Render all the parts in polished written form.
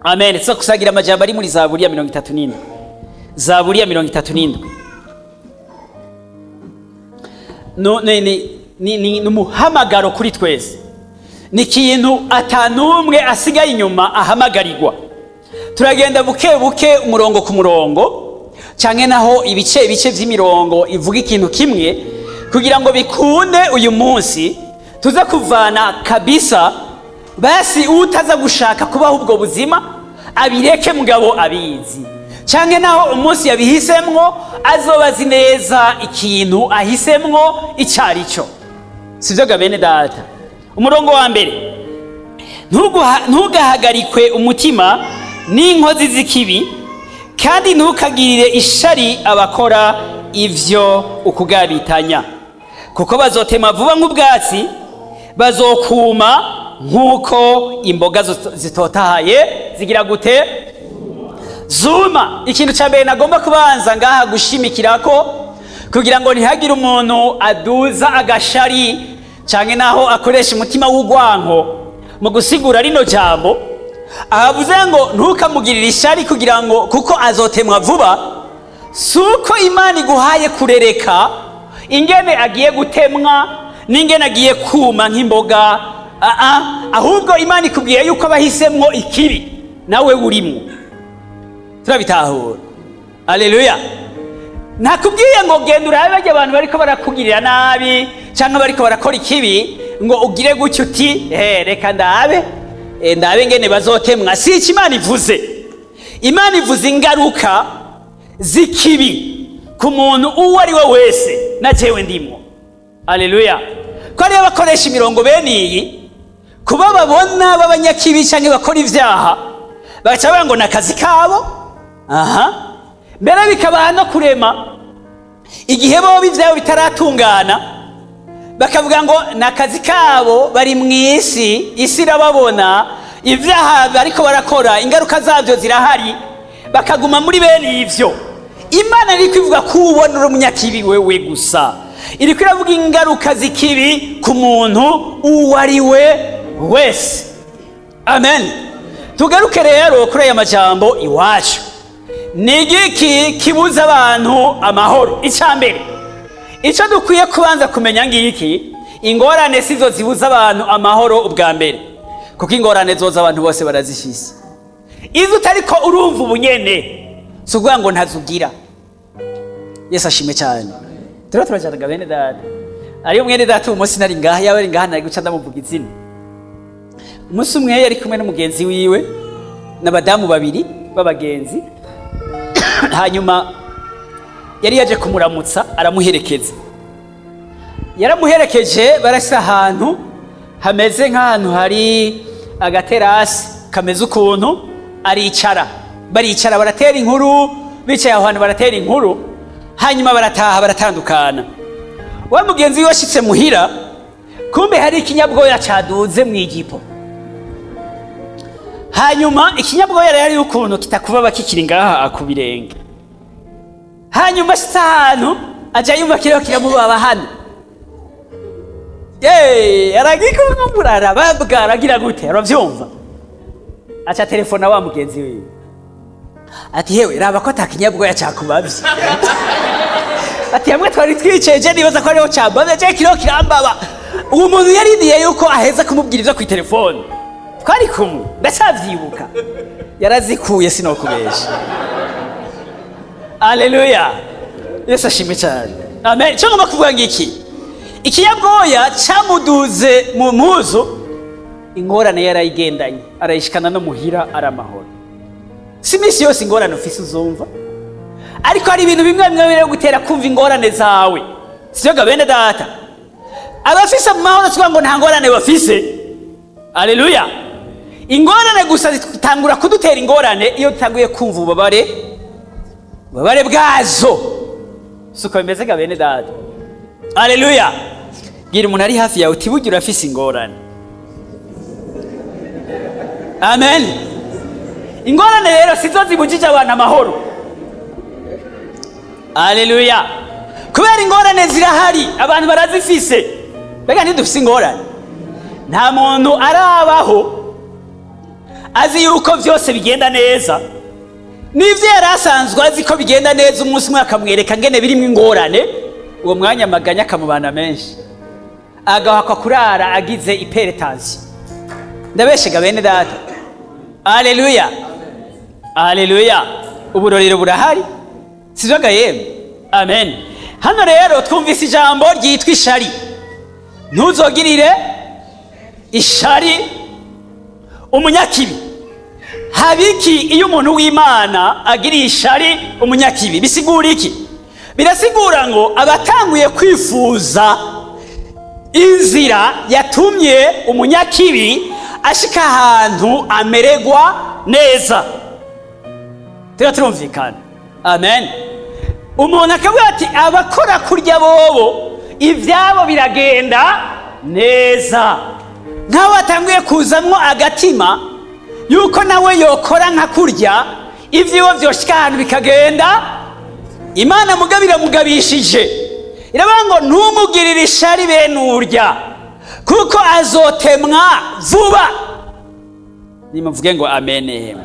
Amen. So kusagira amajambo ari muri Zaburi ya 37. Zaburi ya 37. Ni umuhamagaro kuri twese. Ni ikintu atanumwe asigaye inyuma ahamagarirwa. Turagenda buke buke umurongo ku murongo canke naho ibice vy'imirongo ivuga ikintu kimwe kugira ngo bikunde uyu munsi tuza kuvana kabisa basi utaza gushaka kubaho ubwo buzima abireke mugabo abizi canke naho umunsi yabihisemwo azobazi neza ikintu ahisemwo icarico. Sivyo gabene data. Umurongo wa mbere, ntugahagarikwe umutima n'inkozi z'ikibi kandi ntukagirire ishari abakora ivyo ukugabitanya, kuko bazotema vuba nk'ubwatsi, bazokuma nk'uko imboga zitotahaye zigira gute? Zuma. Ikintu ca mbere nagomba kubanza ngaha gushimikirako kugira ngo ntihagire umuntu aduza agashari canke naho akoresha umutima w'ugwanko mu gusigura rino jambo, ahavuze ngo ntukamugirire ishari kugira ngo kuko azotemwa vuba. Suko Imana iguhaye kurereka ingene agiye gutemwa n'ingene agiye kuma nk'imboga, ahubwo Imana ikubwiye yuko abahisemwo ikibi nawe urimwo. Turabitahura. Haleluya. Nakubwiye ngo genda urabe barya abantu bariko barakugirira nabi canke bariko barakora ikibi ngo ugire gutyo uti reka ndabe ngene bazotemwa. Si iki Imana ivuze. Imana ivuze ingaruka z'ikibi ku muntu uwo ari we wese, na jewe ndimwo. Haleluya. Ko ariyo bakoresha imirongo bene iyi kuba babona b'abanyakibi canke bakora ivyaha bagaca bavuga ngo nakazi kabo. Mbere bikabaha no kurema igihe bo ivyabo bitaratungana bakavuga ngo nakazi kabo, bari mw'isi, isi irababona, ivyaha bariko barakora ingaruka zavyo zirahari, bakaguma muri bene ivyo. Imana iriko ivuga ko ubona uri umunyakibi wewe gusa, iriko iravuga ingaruka z'ikibi ku muntu uwo ari we wese. Amen. Tugaruke rero kuri aya majambo iwacu. Ni igiki kibuza abantu amahoro? Icambere, ico dukwiye kubanza kumenya ngiki, ingorane sizo zibuza abantu amahoro ubwa mbere, kuko ingorane zoza abantu bose barazifise. Izo utariko urumva ubunyene sukuvuga ngo ntazugira. Yesu ashime cyane. Turajanaga bene data. Ariyo mwene data umunsi nari ngaha, yaba ari ngaha nari guca ndamuvuga izina. Umunsi umwe yari kumwe n'umugenzi wiwe n'abadamu babiri b'abagenzi, hanyuma yari yaje kumuramutsa aramuherekeza. Yaramuherekeje barasa ahantu hameze nk'ahantu hari agaterasi kameze ukuntu, baricara baratera inkuru, bicaye aho hantu baratera inkuru, hanyuma barataha baratandukana. Wa mugenzi wiwe ashitse muhira, kumbe hari ikinyabwoya caduze mw'ijipo. Hanyuma ikinyabwoya rero ari ukuntu kitakuba kikiri ngaha akubirenge. Hanyuma ashitse ahantu aja yumva kireo kiramubaba hano. Aragikumura arababwa, aragira gute? Aravyumva. Aca telefona wa mugenzi wiwe. Ati hewe raba ko takinyabwoya cakubavye. Ati hamwe twari twiceje nibaza ko ariho cabavye, je kireo kirambaba. Uwo muntu yaridiye yuko aheza kumubwira ivyo ku telefone. Twari kumwe ndacavyibuka, yarazikuye sinokubesha. Haleluya. Yesu ashime cyane. Amen. Cyo ngoma kuvuga ngiki, ikinyabwoya camuduze mu muzu, ingorane yarayigendanye arayishikana no muhira aramahoro. Si misi yose ingorane ufise uzumva, ariko hari ibintu bimwe bimwe bire gutera kumva ingorane zawe. Sivyo gabene data. Abafise amahoro tuvuga ngo nta ngorane bafise. Haleluya. Ingorane gusa zitangura kudutera ingorane iyo tutanguye kumva ububabare bwazo. Suko bimeze gabene data. Haleluya. Gira umuntu ari hafi yawe utibugira urafise ingorane. Amen. Ingorane rero sizo zibujije abantu amahoro. Haleluya. Kubera ingorane zirahari, abantu barazifise. Bega ntidufise ingorane. Nta muntu arabaho azi yuko byose bigenda neza, n'ibyo yari asanzwe azi ko bigenda neza, umunsi umwe akamwereka ngene birimo ingorane, uwo mwanya amaganya akamubana menshi, agahakwa kurara agize iperetansiyo. Ndabeshega bene data. Aleluya, aleluya. Uburorero burahari, sivyo ga yemwe? Amen. Hano rero twumvise ijambo ryitwa ishari. Ntuzogirire ishari umunyakibi. Habiki iyo umuntu w'Imana agiriye ishari umunyakibi bisigura iki? Birasigura ngo abatanguye kwifuza inzira yatumye umunyakibi ashika ahantu amererwa neza. Turumvikana. Amen. Umuntu akavuga ati abakora kurya bobo ivyabo biragenda neza, nkaho atanguye kuzamwo agatima yuko nawe yokora nka kurya ivyiwe vyoshika ahantu bikagenda. Imana mugabira mugabishije iravuga ngo ntumugirire ishari bene urya kuko azotemwa vuba. Nimuvuge ngo amen.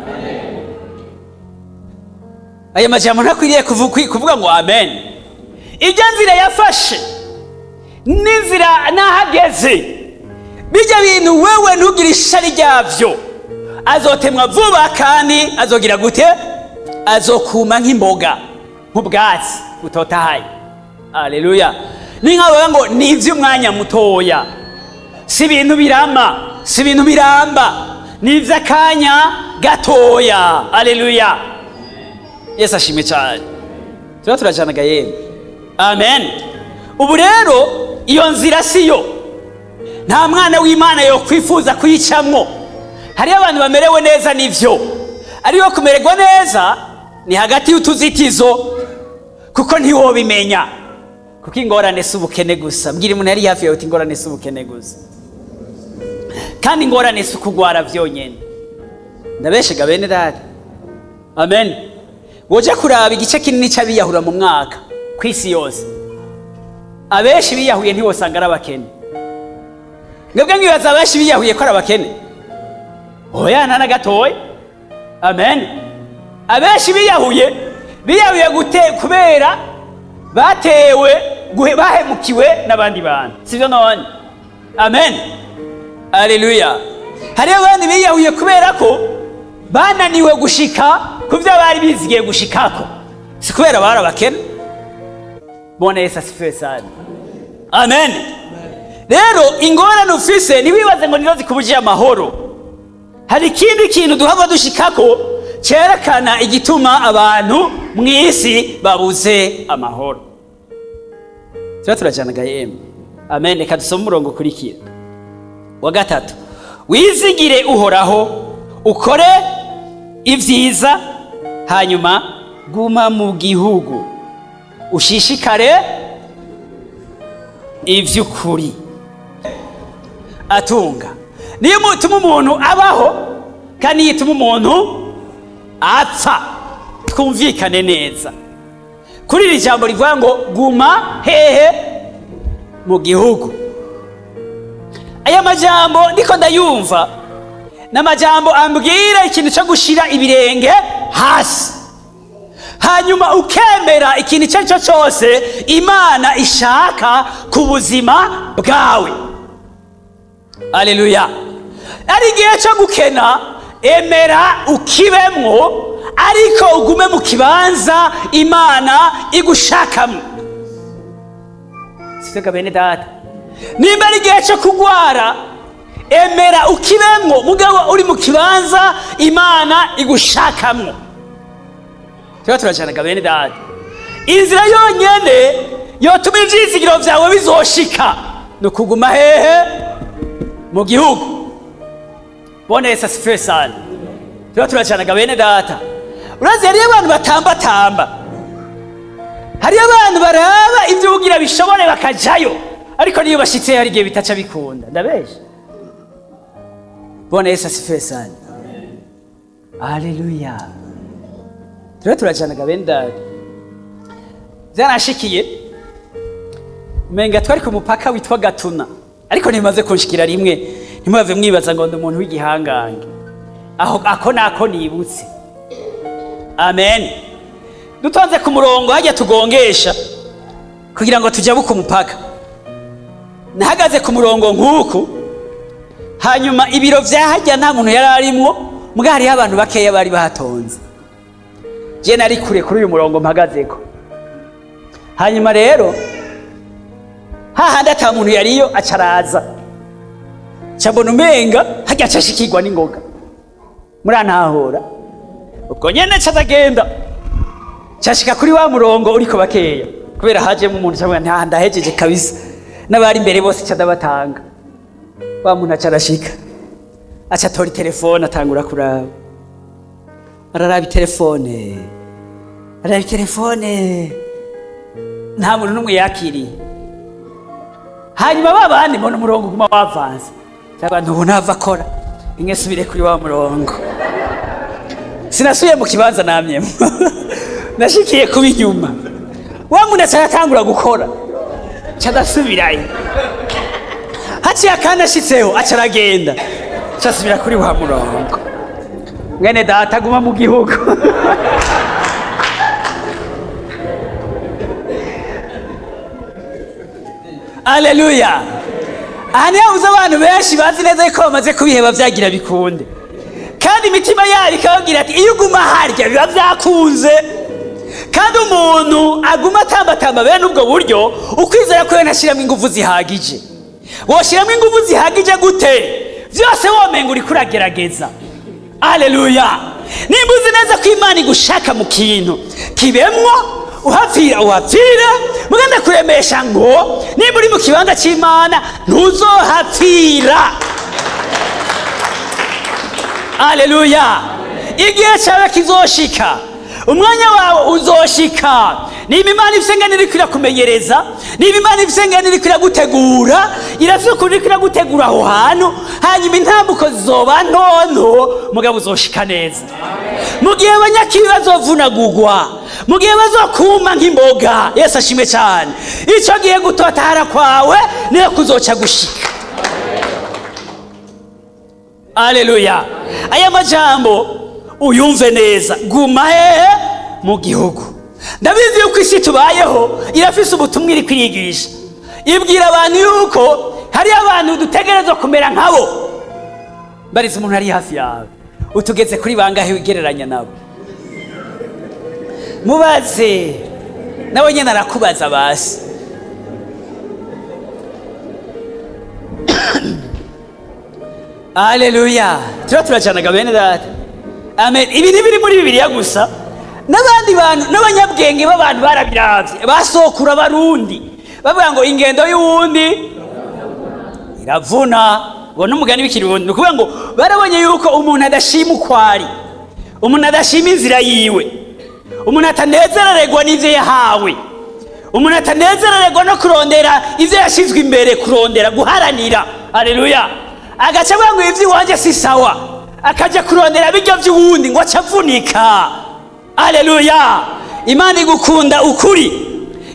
Aya majambo ntakwiriye kuvuga ngo amen. Ijya nzira yafashe n'inzira nahageze, bijya bintu wewe ntugire ishari ryavyo, azotemwa vuba kandi azogira gute? Azokuma nk'imboga, nk'ubwatsi butotahaye. Aleluya. Ni nk'abavuga ngo ni ivy'umwanya mutoya, si ibintu birama, si ibintu biramba, ni ivy'akanya gatoya. Aleluya. Yesu ashimwe cyane. Turajanaga yemwe. Amen. Ubu rero iyo nzira siyo, nta mwana w'Imana yo kwifuza kuyicamwo. Hari abantu bamerewe neza n'ivyo, ariko kumererwa neza ni hagati y'utuzitizo, kuko ntiwobimenya, kuko ingorane si ubukene gusa. Mbwira umuntu yari hafi yawe uti ingorane si ubukene gusa, kandi ingorane si ukugwara vyonyene. Ndabeshega bene data. Amen. Woja kuraba igice kinini c'abiyahura mu mwaka kw'isi yose, abenshi biyahuye ntiwosanga ari abakene. Mwebwe mwibaza abenshi biyahuye ko ari abakene? Oya, nta na gatoya. Amen. Abenshi biyahuye gute? Kubera bahemukiwe n'abandi bantu, sivyo none? Amen. Aleluya. Hari abandi biyahuye kubera ko bananiwe gushika kuvyo bari bizigiye gushikako, si kubera bari abakene. Bwana Yesu asifiwe sana. Amen. Rero ingorane ufise ntiwibaze ngo nizo zikubujije amahoro. Hari ikindi kintu duhava dushikako cerekana igituma abantu mw'isi babuze amahoro. Turajanaga yemwe. Amen. Reka dusome umurongo ukurikira wa 3. Wizigire Uhoraho, ukore ivyiza, hanyuma guma mu gihugu, ushishikare ivy'ukuri. Atunga niyo mutuma umuntu abaho, kandi yituma umuntu apfa. Twumvikane neza kuri iri jambo rivuga ngo guma hehe? Mu gihugu. Aya majambo ndiko ndayumva n'amajambo ambwira ikintu cyo gushira ibirenge hasi, hanyuma ukemera ikintu cyo cyose Imana ishaka ku buzima bwawe. Aleluya. Ari igihe cyo gukena, emera ukibemwo, ariko ugume mu kibanza Imana igushakamo. Siteka bene data. Nimba ari igihe cyo kugwara, emera ukibemwo, mugabo uri mu kibanza Imana igushakamo. Turajanaga bene data. Inzira yonyene yotuma ivyizigiro vyawe bizoshika no kuguma hehe? Mu gihugu. Bwana Yesu asifiwe sana. Turajanaga bene data. Urazi hari abantu batamba, hari abantu baraba ivyo ugira bishobore bakajayo, ariko niyo bashitse hari igihe bitaca bikunda. Ndabesha. Bwana Yesu asifiwe sana. Haleluya. Turajanaga bene data. Zarashikiye menga twari ku mupaka witwa Gatuna, ariko nimaze kunshikira rimwe, ntimwave mwibaza ngo ndi umuntu w'igihangange. ako nako nibutse. Amen. Dutonze ku murongo hajya tugongesha kugira ngo tujabuke umupaka. Nahagaze ku murongo nk'uku, hanyuma ibiro vyahajya nta muntu yari arimwo, muga hariho abantu bakeya bari bahatonze. Je nari kure kuri uyu murongo mpagazeko. Hanyuma rero hahandi ata muntu yariyo acaraza, cabona umenga hajya cashikirwa n'ingoga, murantahura. Ubwo nyene cazagenda cashika kuri wa murongo uriko bakeya, kubera hajemo umuntu cyangwa ndahejeje kabisa, n'abari imbere bose cadabatanga. Wa muntu acarashika, aca tora telefone atangura kuraba, araraba telefone, nta muntu n'umwe yakiriye. Hanyuma babandi mbona umurongo uguma wavanze, abantu ubu ntava akora, inge subire kuri wa murongo. Sinasubiye mu kibanza namyemo nashikiye kuba inyuma, wa muntu aratangura gukora, cadasubirayo. Haciye akandi ashitseho acaragenda, casubira kuri wa murongo. Mwene data aguma mu gihugu. Aleluya. Aha niho uza abantu benshi bazi neza ko bamaze kubiheba vyagira bikunde, kandi imitima yabo ikababwira ati iyo uguma harya biba vyakunze. Kandi umuntu aguma atambatamba bene ubwo buryo, ukwizera ko ntashiramwo ingufu zihagije. Woshiramwo ingufu zihagije gute? Vyose womenga uri kuragerageza. Aleluya. Nimba uzi neza ko Imana igushaka mu kintu, kibemwo uhapfira, mugenda kuremesha ngo nimba uri mu kibanza c'Imana ntuzohapfira. Aleluya. Igihe cyawe kizoshika, umwanya wawe uzoshika. Niba Imana ifisengana iri kumenyereza, niba Imana ifisengana iri gutegura, irafise iri gutegura aho hantu, hanyuma intambuko zizoba ntonto, mugabo uzoshika neza. Mu gihe abanyakibi bazovunagurwa, mu gihe bazokuma nk'imboga, Yesu ashimwe cyane, ico gihe gutotahara kwawe niyo kuzoca gushika. Aleluya. Aya majambo uyumve neza, guma hehe? Mu gihugu. Ndabizi yuko isi tubayeho irafise ubutumwa iri kwigisha, ibwira abantu yuko hari abantu dutegerezwa kumera nkabo. Barize umuntu ari hafi yawe, utugeze kuri bangahe wigereranya nabo? Mubaze nawe nyene arakubaza basi. Aleluya. Turajanaga bene data. Amen. Ibi biri muri Bibiliya gusa, n'abandi bantu n'abanyabwenge b'abantu barabiravye, basokura Barundi bavuga ngo ingendo y'uwundi iravuna. Ngo n'umugani w'ikirundi nukuvuga ngo barabonye yuko umuntu adashima ukwari, umuntu adashima inzira yiwe, umuntu atanezerererwa n'ivyo yahawe, umuntu atanezerererwa no kurondera ivyo yashizwe imbere, kurondera guharanira. Aleluya. Agaca avuga ngo ivyo iwanje si sawa, akaja kurondera biryo vy'uwundi ngo acavunika. Aleluya. Imana igukunda ukuri,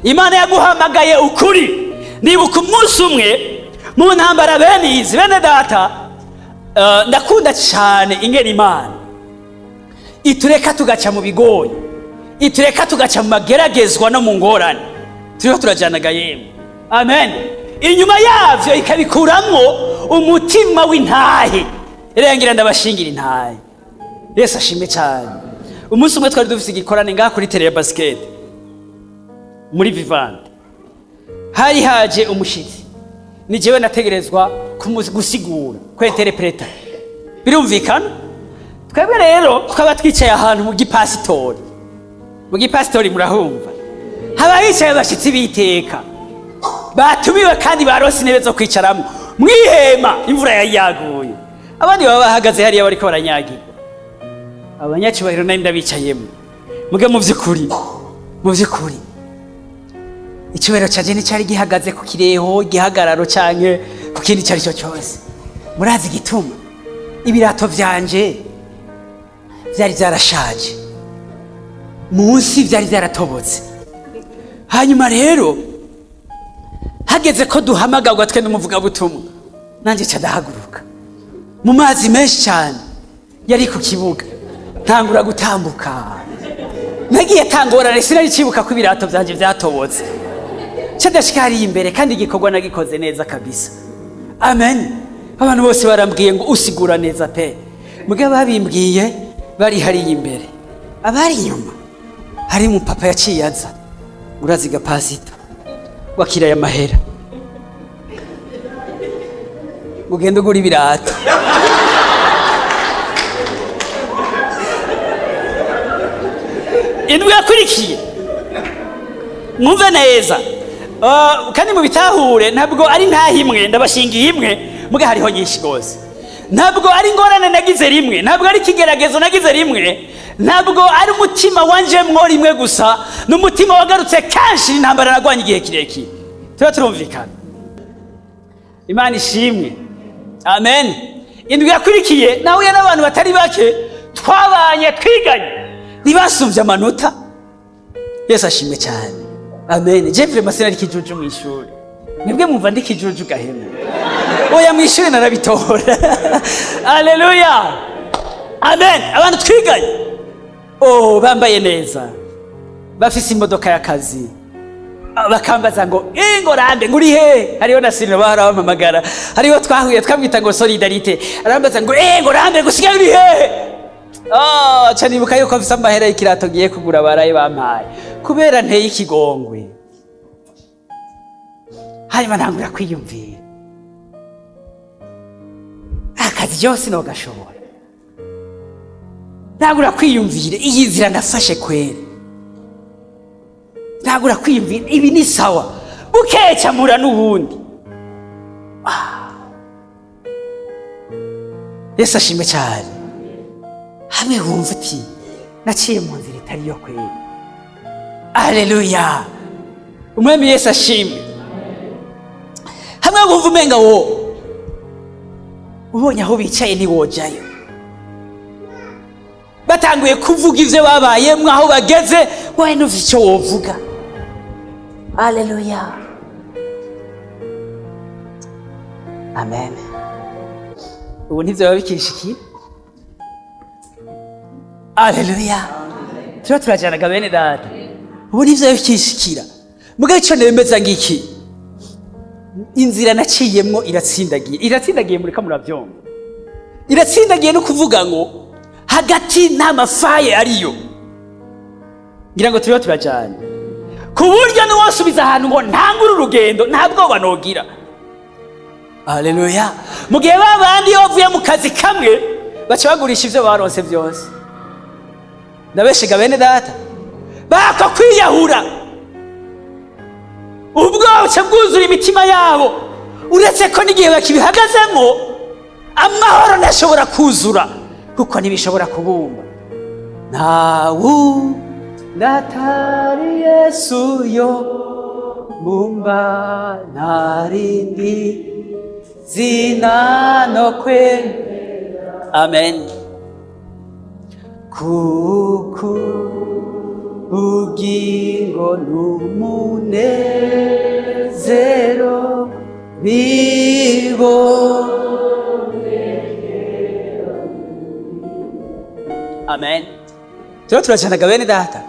Imana yaguhamagaye ukuri. Ndibuka umunsi umwe mu ntambara bene izi, bene data, ndakunda cyane ingene Imana itureka tugaca mu bigoyi, itureka tugaca mu mageragezwa no mu ngorane, turiho turajanaga yemwe. Amen. Inyuma yavyo ikabikuramwo umutima w'intahe. Erengira ndabashingira intahe. Yesu ashimwe cyane. Umunsi umwe twari dufise igikorane ngaha kuri tele ya basket muri Vivante. Hari haje umushitsi, ni jewe nategerezwa gusigura, kwenterpreta. Birumvikana? Twebwe rero twaba twicaye ahantu mu gipasitori. Mu gipasitori murahumva, haba hicaye abashitsi biteka, batumiwe kandi baronse intebe zo kwicaramo mwihema, imvura yari yaguye, abandi baba bahagaze hariya bariko baranyagirwa. Abanyacubahiro nari ndabicayemo, muge mu vy'ukuri icubahiro canje nticari gihagaze ku kireho, igihagararo canke ku kindi cari cyo cyose. Murazi igituma? Ibirato vyanje vyari vyarashaje, munsi vyari vyaratobotse. Hanyuma rero hageze ko duhamagarwa twe n'umuvugabutumwa, nanje ca ndahaguruka mu mazi menshi cyane, yari ku kibuga ntangura gutambuka, nagiye tangorane sinari cibuka ko ibirato vyanje vyatobotse, cadashika hariya imbere kandi igikorwa nagikoze neza kabisa. Amen. Abantu bose barambwiye ngo usigura neza pe, muga babimbwiye bari hariya imbere, abari inyuma hari umupapa yaciye aza, uraziga pasita wakira ya mahera, ugenda ugura ibirato. Indwi yakurikiye mwumve neza, kandi mu bitahure ntabwo ari ntahimwe, ndabashingiye imwe muga hariho nyinshi gose. Ntabwo ari ingorane nagize rimwe, ntabwo ari ikigeragezo nagize rimwe, ntabwo ari umutima wanje mwo rimwe gusa, n'umutima wagarutse kenshi n'intambara nagwanye igihe kirekire. Turumvikana. Imana ishimwe. Amen. Indwi yakurikiye nahuye n'abantu batari bake, twabanye twiganye, ntibasumvye amanota. Yesu ashimwe cyane. Amen. Jeffrey Masina ari kijuju mu ishuri, nibwe mumva ndi kijuju gahema. Oya mu ishuri narabitora. Haleluya. Amen. Abantu twiganye, bambaye neza, bafise imodoka y'akazi, bakambaza ngo Ngorambe nguri he, hariho na Sino baramamagara, hariho twahuye twamwita ngo Solidarite, arambaza ngo Ngorambe gusigaye uri he. Canibuka yuko afise amahera y'ikirato giye kugura baraye bampaye kubera nteye ikigongwe. Hanyuma ntangura kwiyumvira akazi yose no gashobora, ntangura kwiyumvira iyi nzira nafashe kweri, ntangura kwiyumvira ibi ni sawa, bukeca mura n'ubundi. Yesu ashimwe cyane. Hamwe wumva uti naciye mu nzira itari yo kweri. Haleluya. Umwami Yesu ashimwe. Hamwe wumva umenga ubonye aho bicaye ntiwojayo, batanguye kuvuga ivyo babayemwo aho bageze, wowe ntuzi icyo wovuga. Haleluya. Amen. Ubu ntivyo babikishiki. Haleluya. Turajanaga bene data, ubu nivyo babikishikira. Mugabe ico nemeza ngiki, inzira naciyemwo iratsindagiye muri kamuravyomba, iratsindagiye no kuvuga ngo hagati n'amafaye ariyo, ngira ngo turajana ku buryo n'uwasubiza ahantu ngo ntangure urugendo ntabwo banogira. Haleluya. Mu gihe babandi bavuye mu kazi kamwe baca bagurisha ivyo baronse vyose, ndabeshega bene data, bako kwiyahura, ubwo buca bwuzura imitima yabo, uretse ko n'igihe bakibihagazemo amahoro ntashobora kuzura kuko ntibishobora kubumba. Ntawu ndatari Yesu yo bumba narindi zina no kwemera. Amen. Kuku bugingo n'umunezero bibo. Amen. Turajanaga bene data,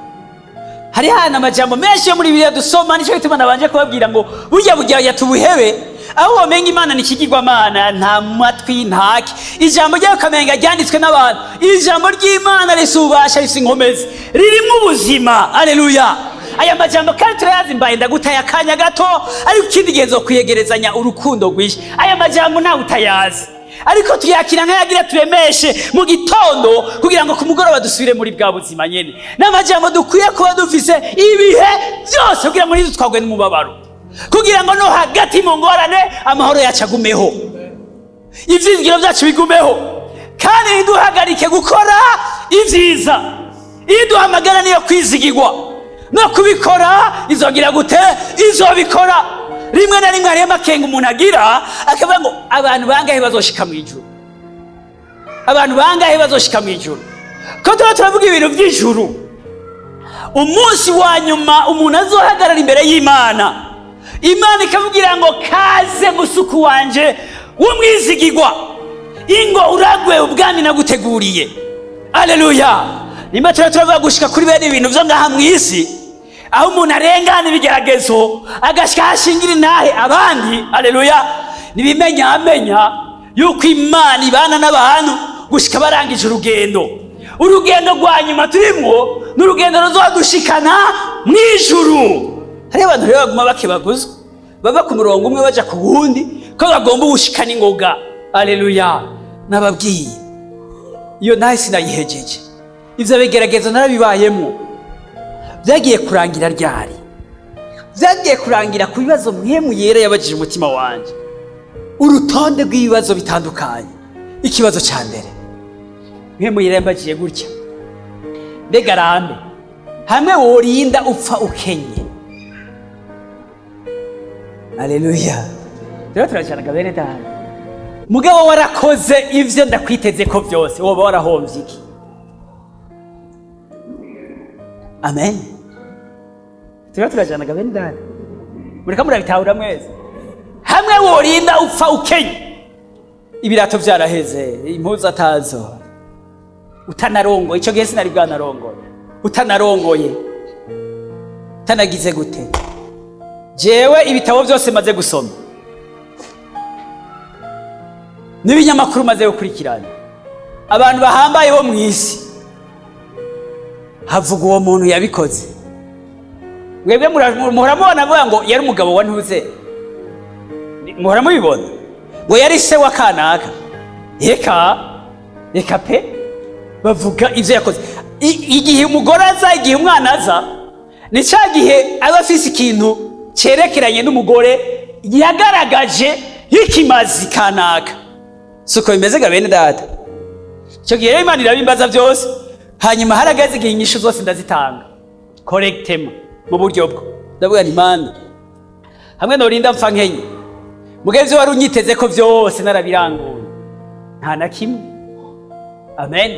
hari hana amajambo menshi yo muri Bibiliya dusoma, nico gituma nabanje kubabwira ngo burya yatubuhebe, aho womenga Imana nikigirwamana, nta matwi ntaki, ijambo ryayo kamenga ryanditswe n'abantu, ijambo ry'Imana risubasha risinkomezi, ririmo ubuzima. Haleluya. Aya majambo kandi turayazi, mbaye ndagutaya akanya gato, ariko ikindi gihe nzokwiyegerezanya urukundo rwinshi. Aya majambo ntawe utayazi, ariko tuyakira nk'ayagira turemeshe mu gitondo kugira ngo ku mugoroba dusubire muri bwa buzima nyene. N'amajambo dukwiye kuba dufise ibihe byose kugira ngo ntidutwagwe n'umubabaro, kugira ngo no hagati mu ngorane amahoro yacu agumeho, ivyizigiro vyacu bigumeho, kandi ntiduhagarike gukora ivyiza. Iyo duhamagara niyo kwizigirwa no kubikora, izogira gute? Izobikora. Rimwe na rimwe hariyo amakenga umuntu agira, akavuga ngo abantu bangahe bazoshika mu ijuru, abantu bangahe bazoshika mu ijuru. Ko turavuga ibintu by'ijuru, umunsi wa nyuma umuntu azohagarara imbere y'Imana, Imana ikavugira ngo kaze musuku wanje w'umwizigirwa. ingo uragwe ubwami naguteguriye. Aleluya. Nimba turavuga gushika kuri bene ibintu byo ngaha mu isi, aho umuntu arengana ibigeragezo agashika hashingira intahe abandi. Aleluya. Nibimenya amenya yuko Imana ibana n'abantu gushika barangije urugendo rwa nyuma turimwo n'urugendo ruzodushikana mu ijuru. Hari abantu rero baguma bakebaguzwa bava ku murongo umwe baja ku wundi ko bagomba ubushikana ingoga. Aleluya. Nababwiye iyo nahe sinayihejeje, ivyo bigeragezo narabibayemo. Vyagiye kurangira ryari? Vyagiye kurangira ku bibazo Mpwemu Yera yabajije umutima wanje, urutonde rw'ibibazo bitandukanye. Ikibazo ca mbere Mpwemu Yera yambajije gutya: mbega rambe, hamwe worinda upfa ukenye? Aleluya. Rero turacanaga bene data, mugabo warakoze ivyo ndakwiteze ko vyose, woba warahomvye iki? Amen. Rero turacanaga bene data, mureka murabitahura mwese. Hamwe worinda upfa ukenye, ibirato vyaraheze, impuzu atazo, utanarongoye. Ico gihe sinari bwanarongoye, utanarongoye, utanagize gute. Jewe ibitabo byose maze gusoma n'ibinyamakuru maze gukurikirana, abantu bahambaye bo mu isi, havuga uwo muntu yabikoze. Mwebwe muhora mubona avuga ngo yari umugabo wa ntuze, muhora mubibona ngo yari se wa kanaka. Eka pe, bavuga ivyo yakoze. Igihe umugore aza, igihe umwana aza, ni ca gihe aba afise ikintu cerekeranye n'umugore yagaragaje y'ikimazi kanaka. Suko bimeze ga bene data. Ico gihe rero Imana irabimbaza byose, hanyuma haragaze igihe inyishu zose ndazitanga correctement mu buryo bwo. Ndavuga nti Imana, hamwe norinda mpfa nkenye, mugabe ivyo wari unyiteze ko vyose narabiranguye, nta na kimwe. Amen.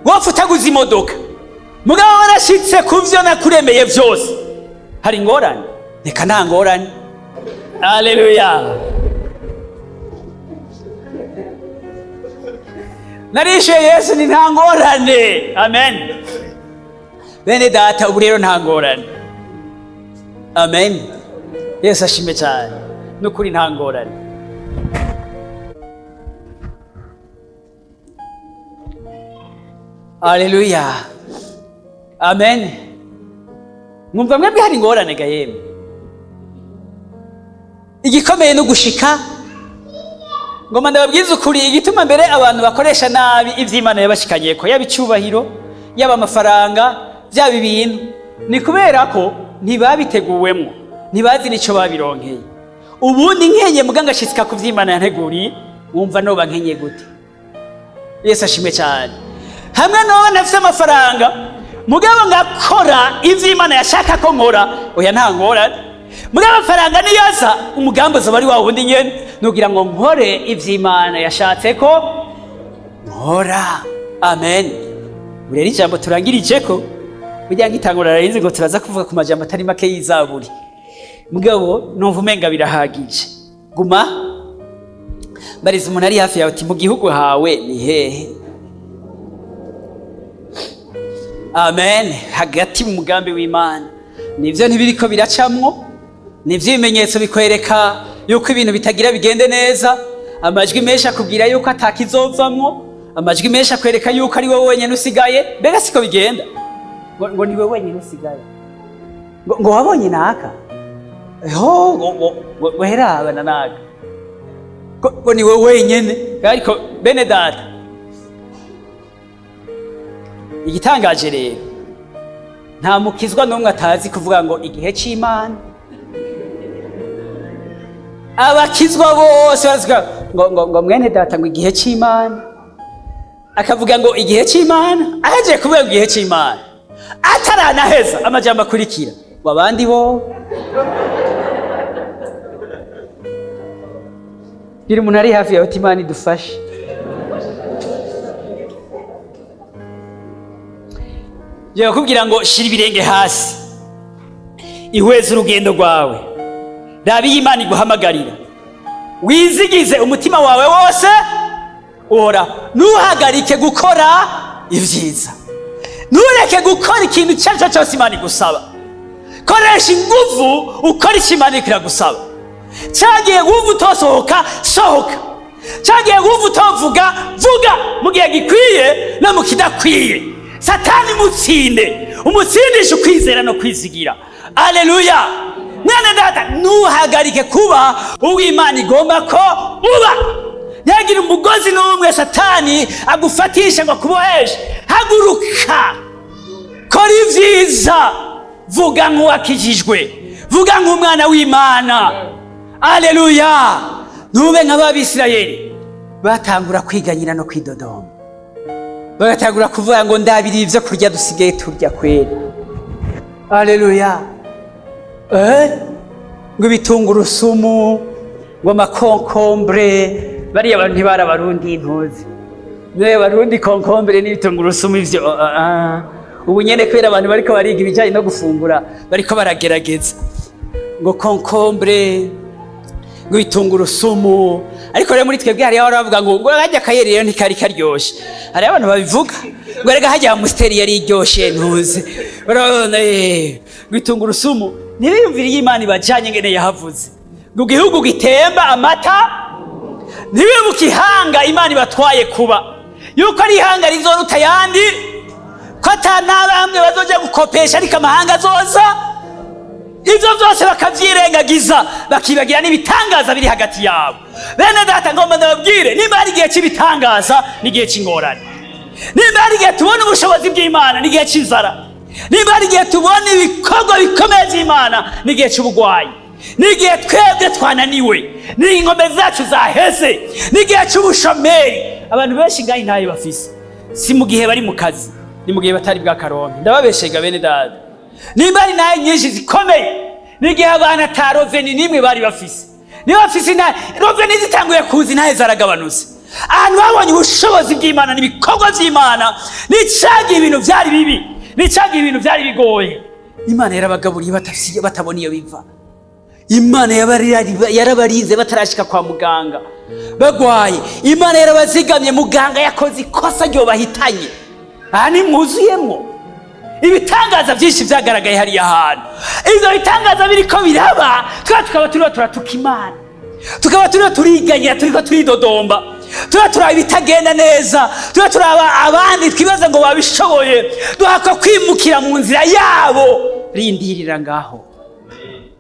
Wowe utaguze imodoka, mugabo warashitse kuvyo nakuremeye vyose, hari ingorane? Reka nta ngorane. Aleluya. Narishe Yesu ni nta ngorane. Amen. Bene data, ubu rero nta ngorane. Amen. Yesu ashime cyane, n'ukuri nta ngorane. Aleluya. Amen. Mwumva mwebwe hari ingorane ga yemwe? Igikomeye no gushika ngoma ndababwiza ukuri, igituma mbere abantu bakoresha nabi ivy'Imana yabashikanyeko, yaba icubahiro, yaba amafaranga, byaba ibintu, ni kubera ko ntibabiteguwemwo, ntibazi nico babironkeye. Ubundi nkenye muganga shitsika ku vy'Imana yanteguriye, wumva noba nkenye gute? Yesu ashimwe cyane. Hamwe no nafise amafaranga, mugabo ngakora ivy'Imana yashaka ko nkora, oya nta ngorane. Mugabo amafaranga niyaza, umugambo zo bari wa wundi nyene, nugira ngo nkore ivy'Imana yashatse ko nkora. Amen. Urera ijambo turangirije ko burya ngitangura rarinze ngo turaza kuvuga ku majambo atari make y'Izaburi, mugabo numva umenga birahagije. Guma bariza umuntu ari hafi yawe uti mu gihugu hawe ni hehe? Amen. Hagati mu mugambi w'Imana nivyo ntibiriko biracamwo, nivyo ibimenyetso bikwereka yuko ibintu bitagira bigende neza, amajwi menshi akubwira yuko atakizovamwo, amajwi menshi akwereka yuko ari wowe wenyene usigaye. Mbega siko bigenda? Ngo ni wowe wenyene usigaye, ngo wabonye naka, ngo herabana naka, ngo ni wowe wenyene. Ariko bene data, igitangaje rero, nta mukizwa n'umwe atazi kuvuga ngo igihe c'Imana. Abakizwa bose baravuga ngo mwene data ngo igihe c'Imana, akavuga ngo igihe c'Imana, ahejeje kuvuga igihe c'Imana ataranaheza amajambo akurikira wabandi bo. Biri umuntu ari hafi yawe uti Imana idufashe. Jewe kubwira ngo shira ibirenge hasi, ihweze urugendo rwawe, rabi Imana iguhamagarira, wizigize umutima wawe wose ntuhagarike gukora ibyiza, ntureke gukora ikintu icyo ari cyo cyose Imana igusaba. Koresha ingufu ukora icyo Imana iragusaba. Cyagiye wumva utosohoka, sohoka. Cyagiye wumva utovuga, vuga mu gihe gikwiye no mu kidakwiye. Satani mutsinde, umutsindisha ukwizera no kwizigira. Aleluya. Mwene data, ntuhagarike kuba uwo Imana igomba ko uba. Ntihagire umugozi n'umwe Satani agufatisha ngo akuboheshe. Haguruka, kora ibyiza, vuga nk'uwakijijwe, vuga nk'umwana w'Imana. Aleluya. Ntube nk'Abisirayeli batangura kwiganyira no kwidodoma, bagatangura kuvuga ngo ndabiri ibyo kurya dusigaye turya kwera. Aleluya. Ngo ibitungurusumu, ngo amakonkombre, bariya abantu ntibari abarundi intuzi. Niwe barundi konkombre n'ibitungurusumu ivyo. Ubu nyene kwera abantu bariko bariga ibijanye no gufungura, bariko baragerageza. Ngo konkombre, ngo ibitungurusumu. Ariko rero muri twebwe hari aho bavuga ngo hajya kayeri rero ntikari karyoshe. Hari abantu babivuga ngo rega hajya musteri yari iryoshe ntuzi. Barabona ibitungurusumu ntibiyumvire Imana ibajanye ngene yahavuze. Ngo igihugu gitemba amata, ntibibuke ihanga Imana ibatwaye kuba. Yuko ari ihanga rizoruta yandi, ko atanabamwe bazoja gukopesha ariko amahanga azoza. Ivyo vyose bakavyirengagiza, bakibagira n'ibitangaza biri hagati yabo. Bene data, ngomba ndababwire, nimba ari igihe cy'ibitangaza n'igihe cy'ingorane. Nimba ari igihe tubona ubushobozi bw'Imana n'igihe cy'inzara. Nimba ari igihe tubona ibikorwa bikomeye by'Imana n'igihe cy'ubugwayi. N'igihe twebwe twananiwe, n'inkombe zacu zaheze, n'igihe cy'ubushomeri. Abantu benshi ngaho ntayo bafise, si mu gihe bari mu kazi, ni mu gihe batari bwakaronke. Ndababeshega bene data, nimba ari nayo nyinshi zikomeye, n'igihe abantu ata roveni n'imwe bari bafise. Niba bafise roveni zitanguye kuza, ntahe zaragabanutse. Ahantu babonye ubushobozi bw'Imana n'ibikorwa by'Imana, n'icagiye ibintu byari bibi, n'icagiye ibintu byari bigoye, Imana yarabagaburiye batabona iyo biva. Imana yarabarinze batarashika kwa muganga bagwaye. Imana yarabazigamye, muganga yakoze ikosa ryo bahitanye. Aha ni mwuzuyemwo ibitangaza byinshi byagaragaye hariya hantu. Ivyo bitangaza biriko biraba, tukaba turiho turatuka Imana, tukaba turiho turiganyira, turiko turidodomba, turaba ibitagenda neza, turaba abandi twibaza ngo babishoboye, duhakwa kwimukira mu nzira yabo. Rindirira ngaho.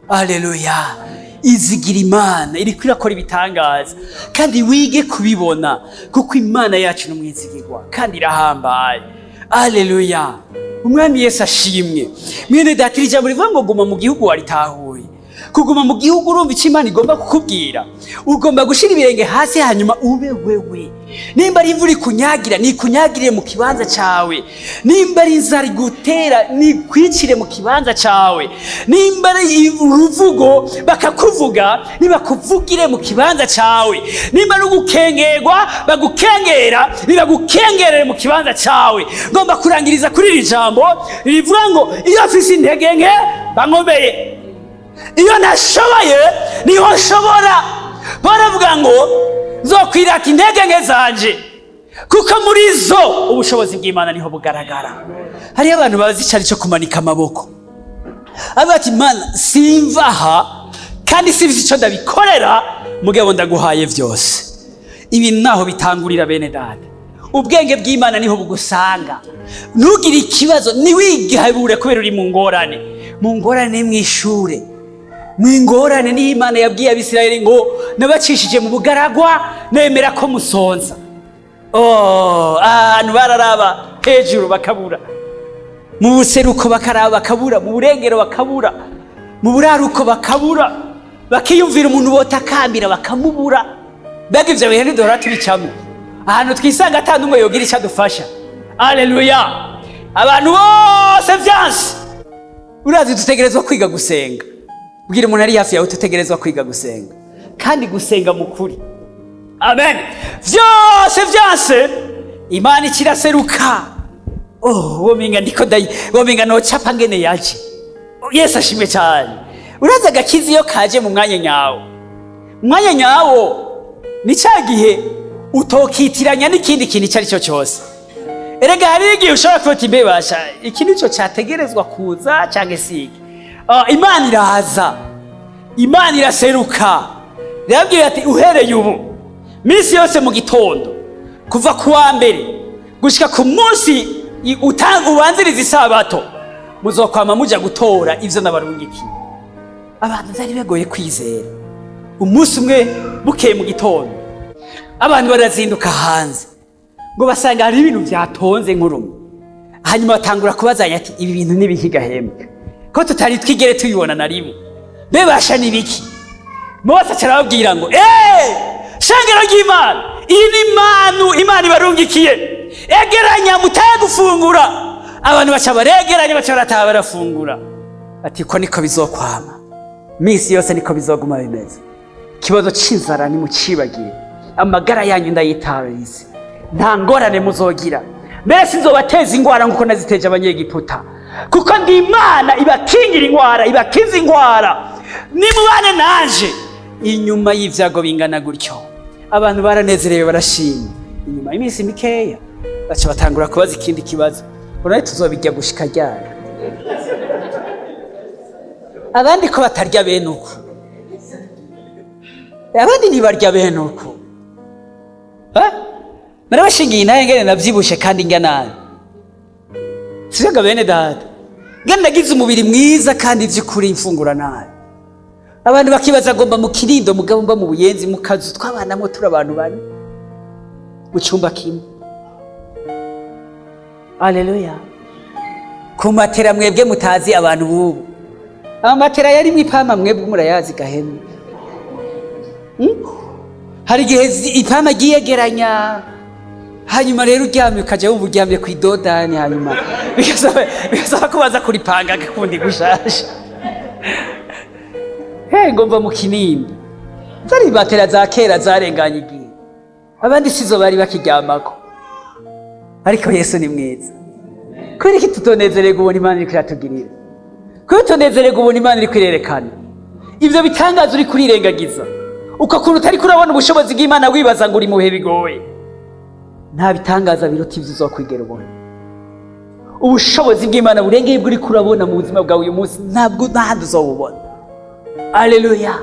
Aleluya. Izigira Imana iriko irakora ibitangaza, kandi wige kubibona, kuko Imana yacu n'umwizigirwa kandi irahambaye. Aleluya. Umwami Yesu ashimwe. Mwene data, ijambo rivuga ngo guma mu gihugu waritahuye. Kuguma mu gihugu urumva icyo Imana igomba kukubwira. Ugomba gushira ibirenge hasi, hanyuma ube wewe. Nimba ari imvura ikunyagira, nikunyagirire mu kibanza cawe. Nimba ari inzara igutera, nikwicire mu kibanza cawe. Nimba ari uruvugo bakakuvuga, nibakuvugire mu kibanza cawe. Nimba ari ugukengerwa bagukengera, nibagukengerere mu kibanza cawe. Ngomba kurangiriza kuri iri jambo rivuga ngo iyo afise intege nke bankomeye, iyo nashoboye niho nshobora. Baravuga ngo nzokwirata intege nke zanje, kuko muri zo ubushobozi bw'Imana niho bugaragara. Hariyo abantu bazi icari cyo kumanika amaboko, abati Imana simva aha kandi sivisi icyo ndabikorera, mugabo ndaguhaye vyose. Ibi naho bitangurira bene data. Ubwenge bw'Imana niho bugusanga. Ntugire ikibazo, niwigahabure kubera uri mu ngorane. Mu ngorane mw'ishure, mw'ingorane ni Imana yabwiye Abisirayeli ngo nabacishije mu bugaragwa, nemera ko musonza. Ahantu bararaba hejuru bakabura, mu buseruko bakaraba bakabura, mu burengero bakabura, mu buraruko bakabura, bakiyumvira umuntu botakambira bakamubura. Mbega ivyo bihe ntiduhora tubicamo, ahantu twisanga ata n'umwe yogira icyo adufasha. Aleluya. Abantu bose vyanse. Urazi dutegerezwa kwiga gusenga. Bwira umuntu ari hafi yawe, tutegerezwa kwiga gusenga, kandi gusenga mu kuri. Amen. Vyose vyanse, Imana ikiraseruka. Wominga ndiko wominga no chapa ngene yaje. Yesu ashimwe cyane. Urazi agakizi iyo kaje mu mwanya nyawo. Mwanya nyawo ni cyagihe utokitiranya n'ikindi kintu icyo ari cyo cyose. Erega hari igihe ushobora kuba uti mbebasha iki nicyo cyategerezwa kuza cyangwa se iki. Imana iraza, Imana iraseruka. Yabwiye ati uhereye ubu minsi yose mu gitondo kuva ku wa mbere gushika ku munsi ubanziriza isabato muzokwama muja gutora ivyo nabarungikiye. Abantu zari begoye kwizera. Umunsi umwe bukeye mu gitondo abantu barazinduka hanze ngo basanga hari ibintu byatonze nk'urume. Hanyuma batangura kubazanya ati ibi bintu nibihiga hembwe ko tutari twigere tuyibona na rimwe, bebasha nibiki? Mose carababwira ngo shengero ry'Imana, iyi ni Imana ibarungikiye, egeranya mutaye gufungura. Abantu baca baregeranya baca barataha barafungura. Ati ko niko bizokwama misi yose, niko bizoguma bimeze. Ikibazo c'inzara nimucibagire, amagara yanyu ndayitarize, nta ngorane muzogira. Mbere sinzobateza ingwara nkuko naziteje abanyegiputa, kuko ndi Imana ibakingira ingwara, ibakiza ingwara. Nimubane nanje. Inyuma y'ivyago bingana gutyo abantu baranezerewe barashimye. Inyuma y'imisi mikeya baca batangura kubaza ikindi kibazo, urane tuzobijya gushika ryari? Abandi ko batarya bene uko, abandi ntibarya bene uko. Narabashingiye naye ngene navyibushe kandi nganaye. Sivyo bene data, ngene nagize umubiri mwiza kandi vy'ukuri imfungura naye. Abantu bakibaza gomba mu Kirindo mugabo mba mu Buyenzi mu kazu twabanamo turi abantu bane mu cyumba kimwe. Haleluya. Ku matera mwebwe mutazi abantu bubu, amatera yari mwipama mwebwe murayazi gahemu. Hari gihe ipama giyegeranya, hanyuma rero uryamye ukaja wumva uryamye ku idodani, hanyuma bigasaba kubaza kuripanga kundi gushasha. Ngomba mu Kinindi zari batera za kera zarenganye igihe, abandi sizo bari bakiryamako. Ariko Yesu ni mwiza. Kubera iki tutonezererwa ubona Imana iri kuyatugirira? Kubera tutonezererwa ubona Imana iri kwirerekana ivyo bitangaza uri kurirengagiza, ukakuru utari kurabona ubushobozi bw'Imana wibaza ngo uri mu bihe bigoye. Nta bitangaza biruta ivyo uzokwigera ubona. Ubushobozi bw'Imana burengeye bwo uri kurabona mu buzima bwawe uyu munsi, ntabwo ntahandi uzobubona. Haleluya.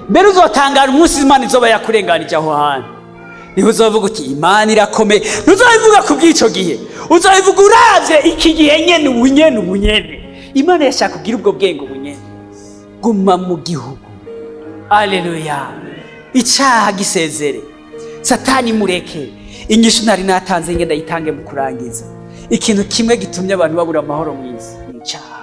Mbere uzotangara umunsi Imana izoba yakurenganije aho hantu, niho uzovuga uti Imana irakomeye. Ntuzobivuga ku bw'ico gihe, uzobivuga uravye iki gihe nyene ubunyene. Imana yashaka kugira ubwo bwenge ubunyene. Guma mu gihugu. Haleluya. Icaha gisezere, Satani mureke. Inyishu nari natanze ngenda yitange mu kurangiza. Ikintu kimwe gitumye abantu babura amahoro mu isi ni icaha.